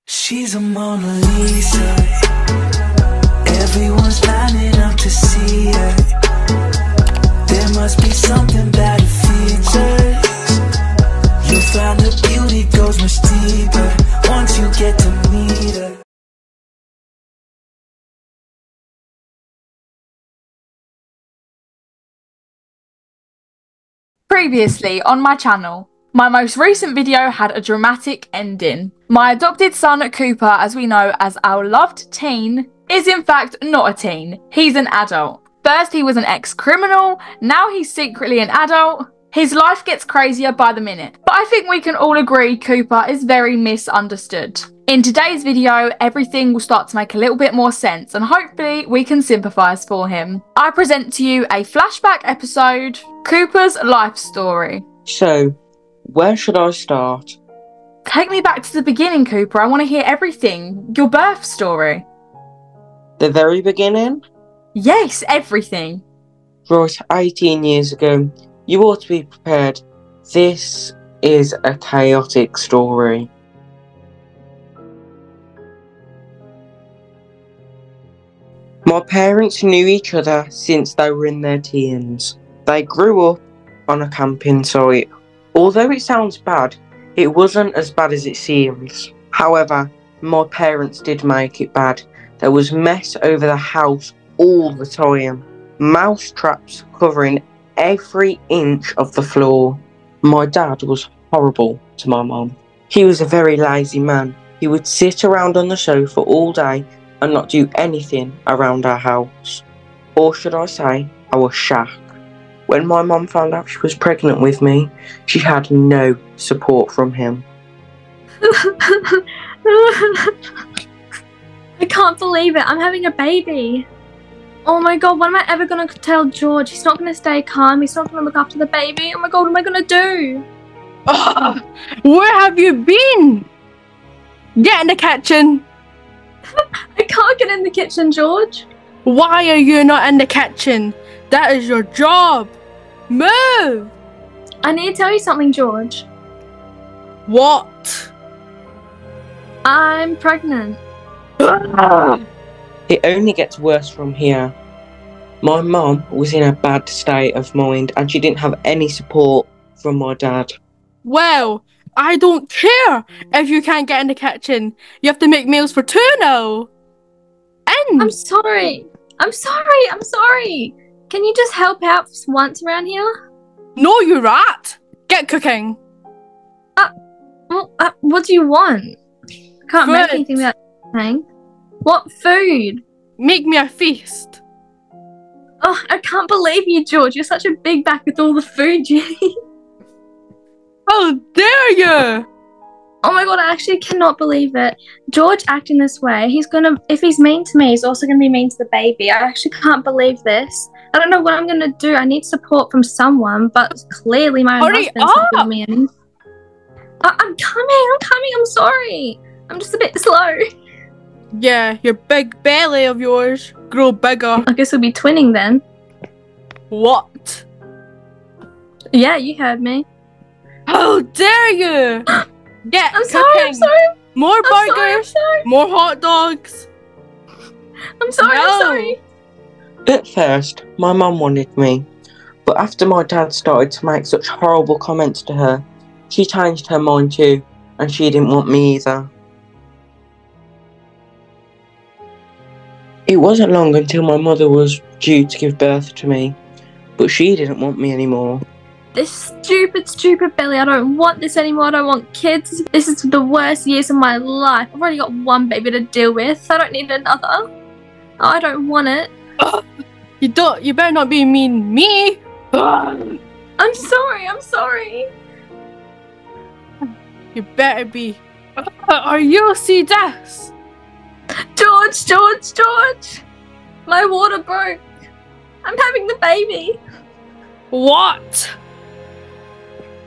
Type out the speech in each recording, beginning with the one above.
She's a Mona Lisa. Everyone's lining up to see her. There must be something about her features. You'll find her beauty goes much deeper once you get to meet her. Previously on my channel, my most recent video had a dramatic ending. My adopted son Cooper, as we know as our loved teen, is in fact not a teen, he's an adult. First he was an ex-criminal, now he's secretly an adult. His life gets crazier by the minute, but I think we can all agree Cooper is very misunderstood. In today's video, everything will start to make a little bit more sense and hopefully we can sympathise for him. I present to you a flashback episode, Cooper's life story. So, where should I start? Take me back to the beginning, Cooper. I want to hear everything. Your birth story. The very beginning? Yes, everything. Right, 18 years ago. You ought to be prepared. This is a chaotic story. My parents knew each other since they were in their teens. They grew up on a camping site. Although it sounds bad, it wasn't as bad as it seems. However, my parents did make it bad. There was mess over the house all the time. Mouse traps covering every inch of the floor. My dad was horrible to my mum. He was a very lazy man. He would sit around on the sofa all day and not do anything around our house. Or should I say, our shack. When my mum found out she was pregnant with me, she had no support from him. I can't believe it. I'm having a baby. Oh my god, what am I ever going to tell George? He's not going to stay calm. He's not going to look after the baby. Oh my god, what am I going to do? Where have you been? Get in the kitchen. I can't get in the kitchen, George. Why are you not in the kitchen? That is your job. Move. I need to tell you something, George. What? I'm pregnant. It only gets worse from here. My mum was in a bad state of mind and she didn't have any support from my dad. Well, I don't care if you can't get in the kitchen. You have to make meals for two now. In. I'm sorry. I'm sorry. I'm sorry. Can you just help out once around here? No, you rat. Get cooking. What do you want? I can't make Food. anything without saying. What food? Make me a feast. Oh, I can't believe you, George. You're such a big bag with all the food you eat. How dare you! Oh my god, I actually cannot believe it. George acting this way, if he's mean to me, he's also gonna be mean to the baby. I actually can't believe this. I don't know what I'm gonna do. I need support from someone, but clearly my own husband's not giving me any. I'm coming, I'm sorry. I'm just a bit slow. Yeah, your big belly of yours. Grow bigger. I guess we'll be twinning then. What? Yeah, you heard me. How dare you! Get I'm cooking. sorry, I'm sorry. More I'm burgers. sorry. More hot dogs. I'm sorry, No. I'm sorry. At first, my mum wanted me, but after my dad started to make such horrible comments to her, she changed her mind too, and she didn't want me either. It wasn't long until my mother was due to give birth to me, but she didn't want me anymore. This stupid belly. I don't want this anymore. I don't want kids. This is the worst years of my life. I've already got one baby to deal with. I don't need another. Oh, I don't want it. You better not be mean me. I'm sorry. I'm sorry. You better be. Are you see this? George. My water broke. I'm having the baby. What?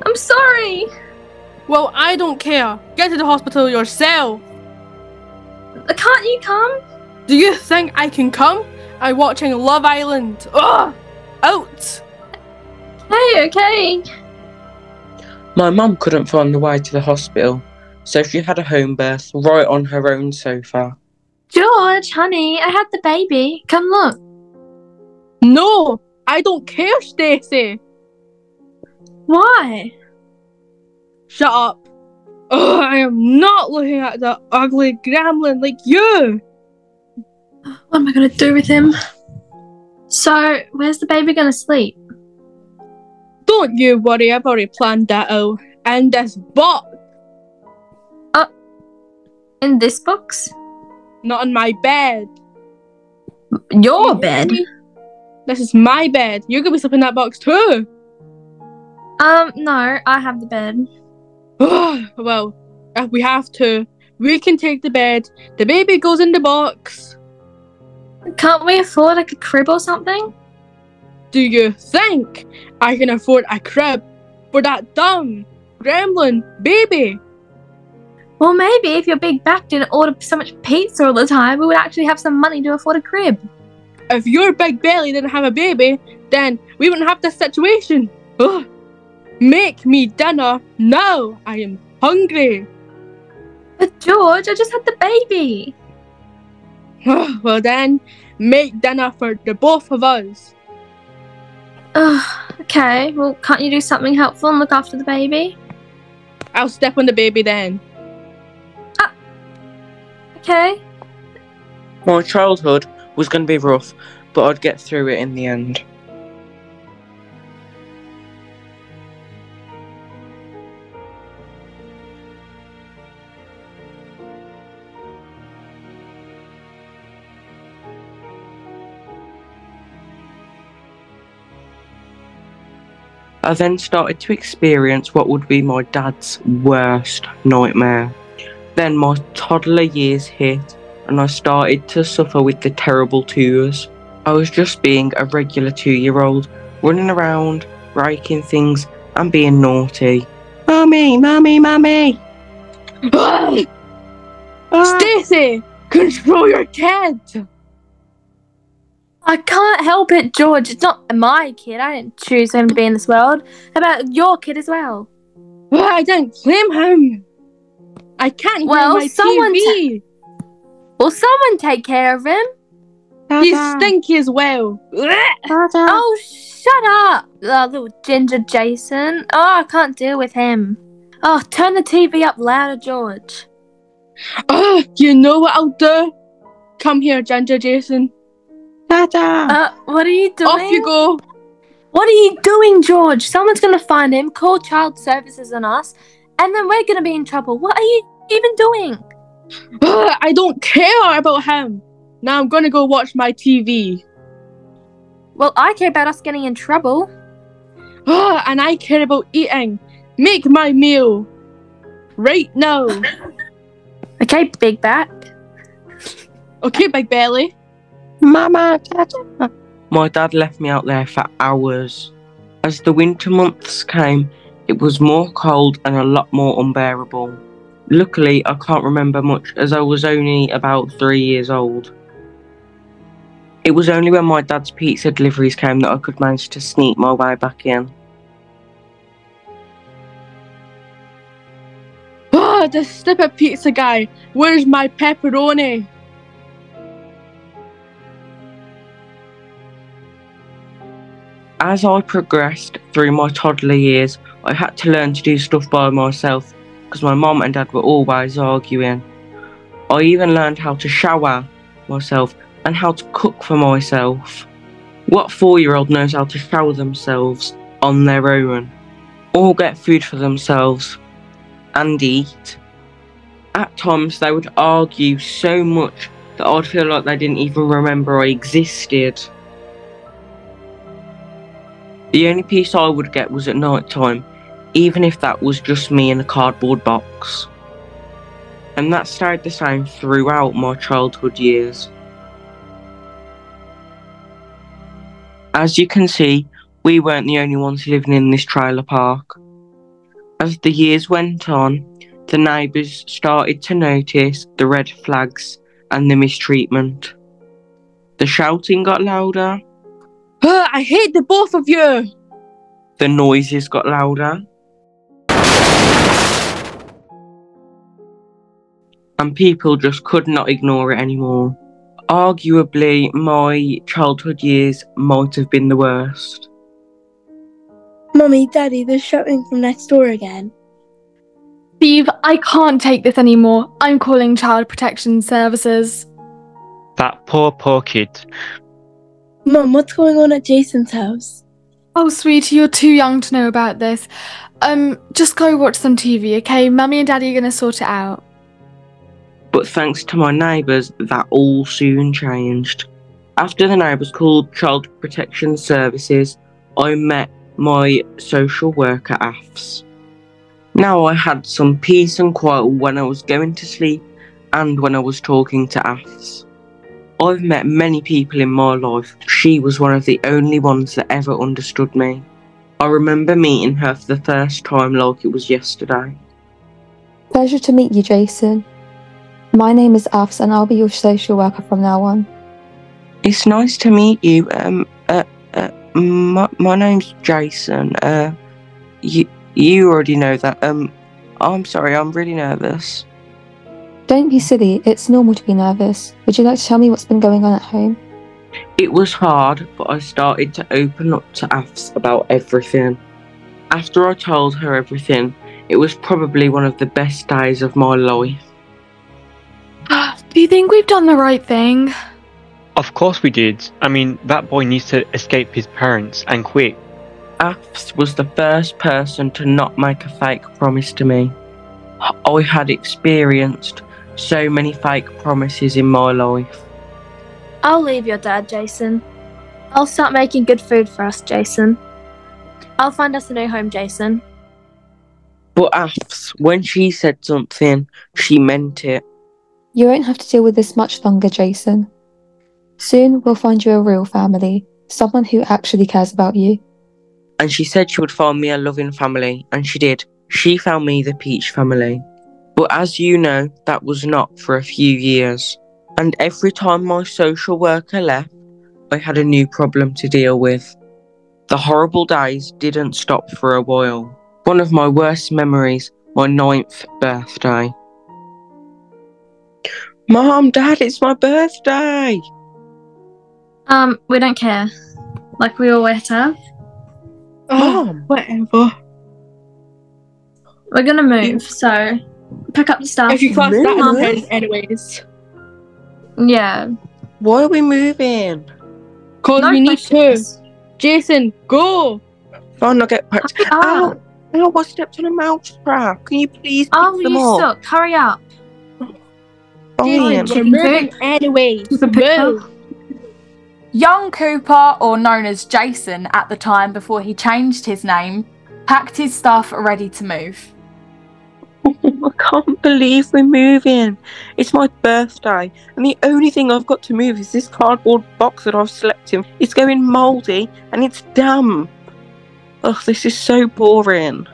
I'm sorry. Well, I don't care. Get to the hospital yourself. Can't you come? Do you think I can come? I'm watching Love Island. Ugh! Out! Hey, okay. My mum couldn't find the way to the hospital, so she had a home birth right on her own sofa. George, honey, I had the baby. Come look. No, I don't care, Stacey. Why? Shut up. Ugh, I am not looking at that ugly gremlin like you. What am I going to do with him? So, where's the baby going to sleep? Don't you worry, I've already planned that out. And this box. In this box? Not in my bed. Your You bed? hear me? This is my bed. You're going to be sleeping in that box too. No, I have the bed. Well, if we have to, we can take the bed. The baby goes in the box. Can't we afford like a crib or something? Do you think I can afford a crib for that dumb gremlin baby? Well, maybe if your big back didn't order so much pizza all the time, we would actually have some money to afford a crib. If your big belly didn't have a baby, then we wouldn't have this situation. Ugh. Make me dinner now. I am hungry. But George, I just had the baby. Well then, make dinner for the both of us. Okay, well, can't you do something helpful and look after the baby? I'll step on the baby then. Okay. My childhood was going to be rough, but I'd get through it in the end. I then started to experience what would be my dad's worst nightmare. Then my toddler years hit and I started to suffer with the terrible twos. I was just being a regular 2-year-old, running around, breaking things and being naughty. Mummy, mummy, mummy! Stacey, control your kid! I can't help it, George. It's not my kid. I didn't choose him to be in this world. How about your kid as well? I didn't claim him. I can't hear Well, my someone TV. Will someone take care of him? He's stinky as well. Oh, shut up, little ginger Jason. Oh, I can't deal with him. Oh, turn the TV up louder, George. You know what I'll do? Come here, Ginger Jason. Dada! What are you doing? Off you go. What are you doing, George? Someone's going to find him, call child services on us, and then we're going to be in trouble. What are you even doing? I don't care about him. Now I'm going to go watch my TV. Well, I care about us getting in trouble. And I care about eating. Make my meal. Right now. Okay, big back. Okay, big belly. Mama, Dada! My dad left me out there for hours. As the winter months came, it was more cold and a lot more unbearable. Luckily, I can't remember much as I was only about 3 years old. It was only when my dad's pizza deliveries came that I could manage to sneak my way back in. This stupid pizza guy. Where's my pepperoni? As I progressed through my toddler years, I had to learn to do stuff by myself because my mum and dad were always arguing. I even learned how to shower myself and how to cook for myself. What 4-year-old knows how to shower themselves on their own, or get food for themselves and eat? At times they would argue so much that I'd feel like they didn't even remember I existed. The only peace I would get was at night time, even if that was just me in a cardboard box. And that stayed the same throughout my childhood years. As you can see, we weren't the only ones living in this trailer park. As the years went on, the neighbours started to notice the red flags and the mistreatment. The shouting got louder. I hate the both of you. The noises got louder. and people just could not ignore it anymore. Arguably, my childhood years might have been the worst. Mummy, Daddy, they're shouting from next door again. Steve, I can't take this anymore. I'm calling Child Protection Services. That poor kid. Mum, what's going on at Jason's house? Oh, sweetie, you're too young to know about this. Just go watch some TV, okay? Mummy and Daddy are gonna sort it out. But thanks to my neighbours, that all soon changed. After the neighbours called Child Protection Services, I met my social worker AFS. Now I had some peace and quiet when I was going to sleep and when I was talking to AFS. I've met many people in my life. She was one of the only ones that ever understood me. I remember meeting her for the first time like it was yesterday. Pleasure to meet you, Jason. My name is Afs and I'll be your social worker from now on. It's nice to meet you. My name's Jason. You already know that. I'm sorry, I'm really nervous. Don't be silly, it's normal to be nervous. Would you like to tell me what's been going on at home? It was hard, but I started to open up to Afs about everything. After I told her everything, it was probably one of the best days of my life. Do you think we've done the right thing? Of course we did. I mean, that boy needs to escape his parents, and quick. Afs was the first person to not make a fake promise to me. I had experienced so many fake promises in my life. I'll leave your dad, Jason. I'll start making good food for us, Jason. I'll find us a new home, Jason. But Afs, when she said something, she meant it. You won't have to deal with this much longer, Jason. Soon we'll find you a real family, someone who actually cares about you. And she said she would find me a loving family, and she did. She found me the Peach family. But as you know, that was not for a few years. And every time my social worker left, I had a new problem to deal with. The horrible days didn't stop for a while. One of my worst memories, my 9th birthday. Mom, Dad, it's my birthday! We don't care. Like we always have. Mom! Whatever. We're gonna move, so pick up the stuff. If you can't start Move? moving, anyways. Yeah. Why are we moving? Because No we need to. questions. Jason, go! Fine, I'll get packed. Hurry up. Ow, I stepped on a mouse trap. Can you please pick Oh, them you up? suck. Hurry up. Fine. Jason, we're moving anyways. Keep a picture. Move. Young Cooper, or known as Jason at the time before he changed his name, packed his stuff ready to move. I can't believe we're moving. It's my birthday, and the only thing I've got to move is this cardboard box that I've slept in. It's going mouldy, and it's damp. Ugh, this is so boring.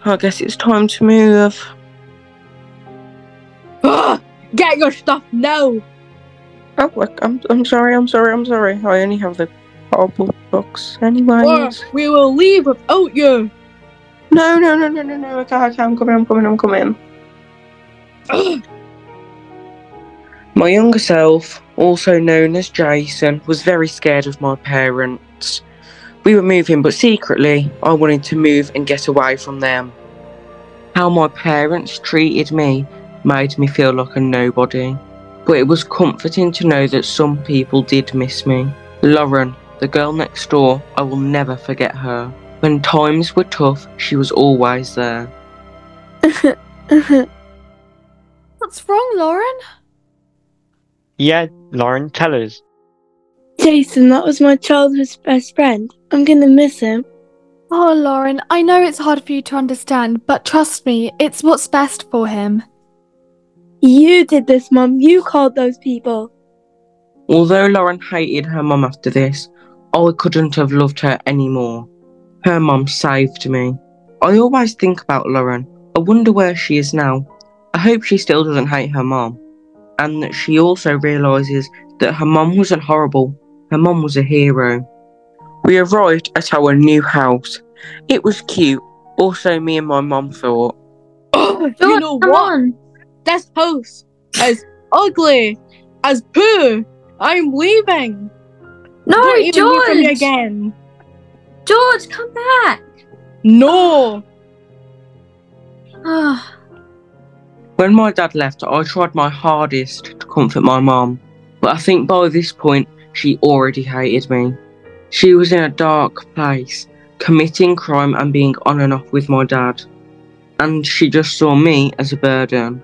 I guess it's time to move. Ugh, get your stuff now! Oh, look, I'm sorry. I only have the cardboard box anyways. Or we will leave without you! No. Okay, I'm coming. Ugh. My younger self, also known as Jason, was very scared of my parents. We were moving, but secretly, I wanted to move and get away from them. How my parents treated me made me feel like a nobody. But it was comforting to know that some people did miss me. Lauren, the girl next door, I will never forget her. When times were tough, she was always there. What's wrong, Lauren? Yeah, Lauren, tell us. Jason, that was my childhood's best friend. I'm gonna miss him. Oh, Lauren, I know it's hard for you to understand, but trust me, it's what's best for him. You did this, Mum. You called those people. Although Lauren hated her mum after this, I couldn't have loved her anymore. Her mum saved me. I always think about Lauren. I wonder where she is now. I hope she still doesn't hate her mum. And that she also realises that her mum wasn't horrible. Her mum was a hero. We arrived at our new house. It was cute. Also, me and my mum thought. Oh, you George, know come what? on. this house is ugly as poo. I'm leaving. No, Don't even hear from me George! again. George, come back! No. Ah, When my dad left, I tried my hardest to comfort my mom, but I think by this point, she already hated me. She was in a dark place, committing crime and being on and off with my dad, and she just saw me as a burden.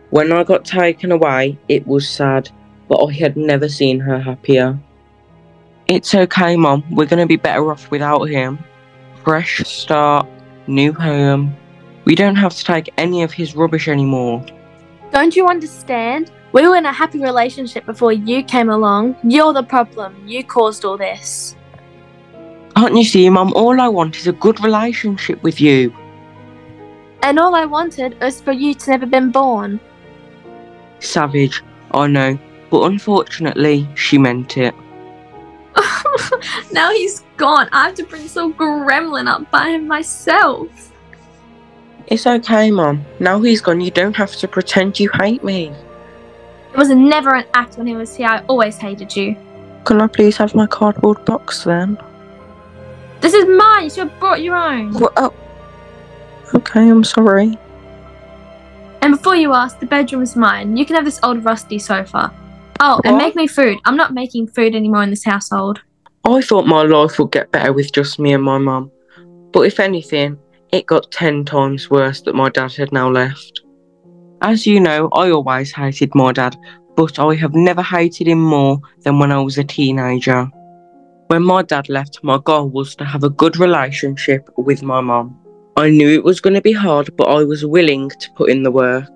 When I got taken away, it was sad, but I had never seen her happier. It's okay, Mom, we're going to be better off without him. Fresh start, new home. We don't have to take any of his rubbish anymore. don't you understand? We were in a happy relationship before you came along. You're the problem. You caused all this. Can't you see, Mum? All I want is a good relationship with you. And all I wanted was for you to never been born. Savage, I know, but unfortunately, she meant it. Now he's gone. I have to bring some gremlin up by myself. It's okay, Mum. Now he's gone, you don't have to pretend you hate me. It was never an act when he was here. I always hated you. Can I please have my cardboard box then? This is mine. You should have brought your own. Oh. Okay, I'm sorry. And before you ask, the bedroom is mine. You can have this old rusty sofa. Oh, and What? make me food. I'm not making food anymore in this household. I thought my life would get better with just me and my mum. But if anything, it got 10 times worse that my dad had now left. As you know, I always hated my dad, but I have never hated him more than when I was a teenager. When my dad left, my goal was to have a good relationship with my mum. I knew it was going to be hard, but I was willing to put in the work.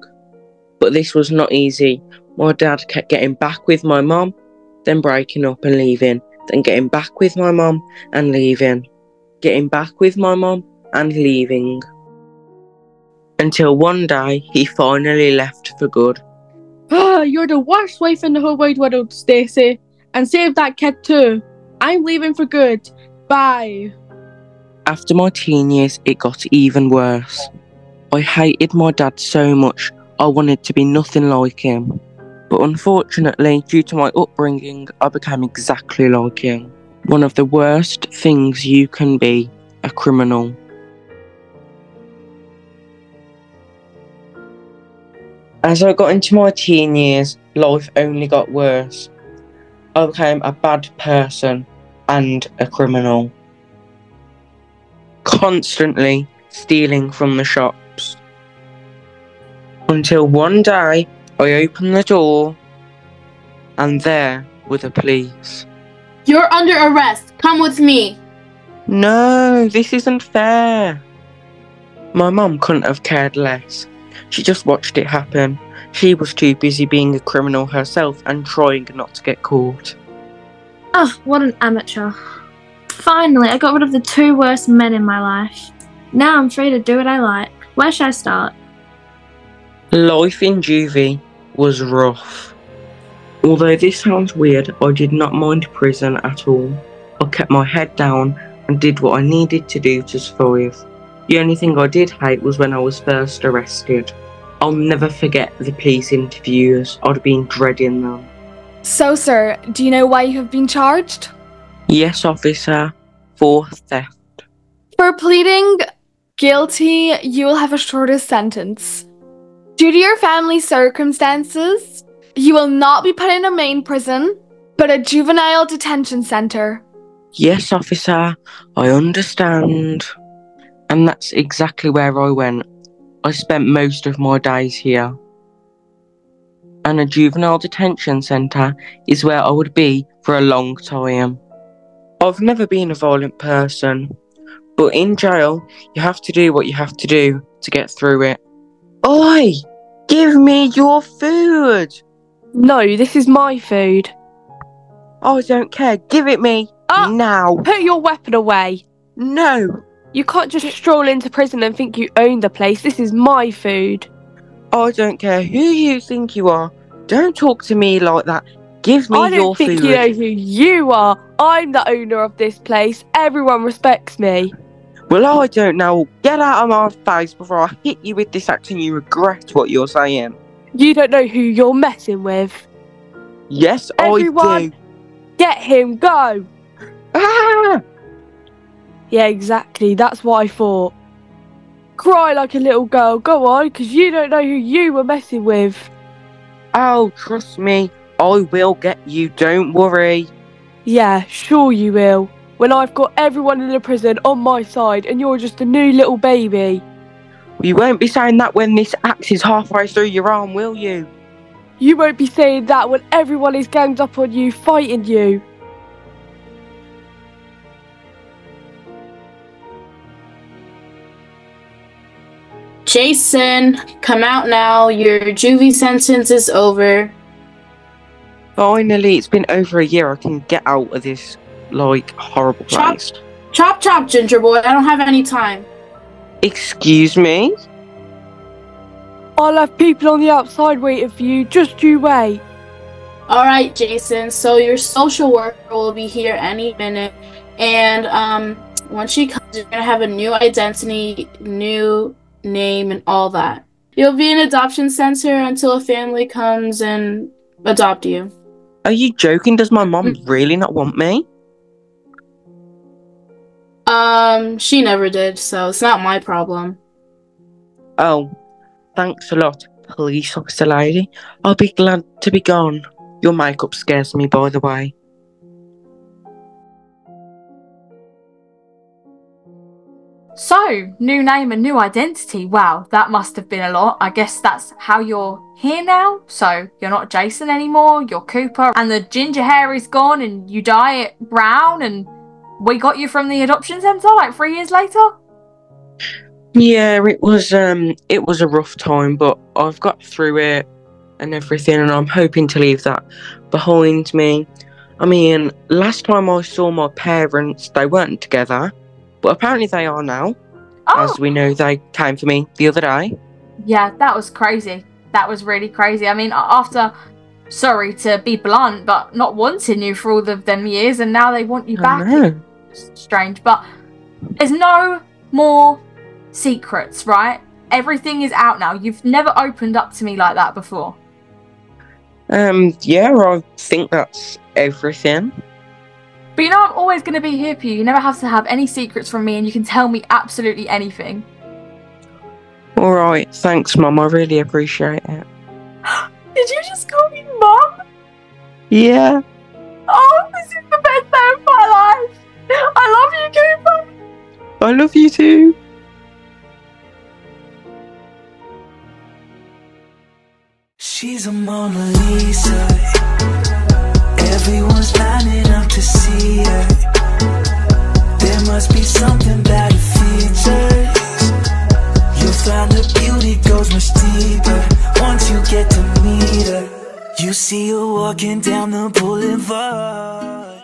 But this was not easy. My dad kept getting back with my mum, then breaking up and leaving, then getting back with my mum and leaving, getting back with my mum and leaving. Until one day, he finally left for good. You're the worst wife in the whole wide world, Stacey. And save that kid too. I'm leaving for good. Bye. After my teen years, it got even worse. I hated my dad so much, I wanted to be nothing like him. But unfortunately, due to my upbringing, I became exactly like him. One of the worst things you can be, a criminal. As I got into my teen years, life only got worse. I became a bad person and a criminal. Constantly stealing from the shops. Until one day, I opened the door and there were the police. You're under arrest. Come with me. No, this isn't fair. My mum couldn't have cared less. She just watched it happen. She was too busy being a criminal herself and trying not to get caught. Oh, what an amateur. Finally, I got rid of the two worst men in my life. Now I'm free to do what I like. Where should I start? Life in juvie was rough. Although this sounds weird, I did not mind prison at all. I kept my head down and did what I needed to do to survive. The only thing I did hate was when I was first arrested. I'll never forget the police interviews. I'd been dreading them. So, sir, do you know why you have been charged? Yes, officer. For theft. For pleading guilty, you will have a shorter sentence. Due to your family circumstances, you will not be put in a main prison, but a juvenile detention center. Yes, officer. I understand. And that's exactly where I went. I spent most of my days here. And a juvenile detention centre is where I would be for a long time. I've never been a violent person, but in jail, you have to do what you have to do to get through it. Oi! Give me your food! No, this is my food. I don't care. Give it me now. Put your weapon away. No. You can't just stroll into prison and think you own the place. This is my food. I don't care who you think you are. Don't talk to me like that. Give me your food. I don't think you know who you are. I'm the owner of this place. Everyone respects me. Well, I don't know. Get out of my face before I hit you with this axe and you regret what you're saying. You don't know who you're messing with. Yes, Everyone, I do. get him, go! Ah! Yeah, exactly, that's what I thought. Cry like a little girl, go on, because you don't know who you were messing with. Oh, trust me, I will get you, don't worry. Yeah, sure you will. When I've got everyone in the prison on my side and you're just a new little baby. You won't be saying that when this axe is halfway through your arm, will you? You won't be saying that when everyone is ganged up on you, fighting you. Jason, come out now. Your juvie sentence is over. Finally, it's been over a year. I can get out of this, like, horrible place. Chop, chop, Ginger Boy. I don't have any time. Excuse me? I'll have people on the outside waiting for you. Just you wait. Alright, Jason. So your social worker will be here any minute. And once she comes, you're going to have a new identity, new name, and all that. You'll be in adoption center until a family comes and adopt you. Are you joking? Does my mom really not want me? She never did, so it's not my problem. Oh, thanks a lot, police officer lady. I'll be glad to be gone. Your makeup scares me, by the way. So, new name and new identity. Wow, that must have been a lot. I guess that's how you're here now. So, you're not Jason anymore, you're Cooper, and the ginger hair is gone and you dye it brown, and we got you from the adoption centre like 3 years later? Yeah, it was a rough time, but I've got through it and everything, and I'm hoping to leave that behind me. I mean, last time I saw my parents, they weren't together, but apparently they are now. Oh. As we know, they came for me the other day. Yeah, that was crazy. That was really crazy. I mean, after, sorry to be blunt, but not wanting you for all of them years, and now they want you back. It's strange, but there's no more secrets, right? Everything is out now. You've never opened up to me like that before. Yeah, I think that's everything. But you know, I'm always going to be here for you. You never have to have any secrets from me, and you can tell me absolutely anything. Alright, thanks, Mum. I really appreciate it. Did you just call me Mum? Yeah. Oh, this is the best day of my life. I love you, Cooper. I love you too. She's a Mona Lisa. Everyone's lining up to see her. There must be something about her features. You'll find her beauty goes much deeper once you get to meet her. You see her walking down the boulevard.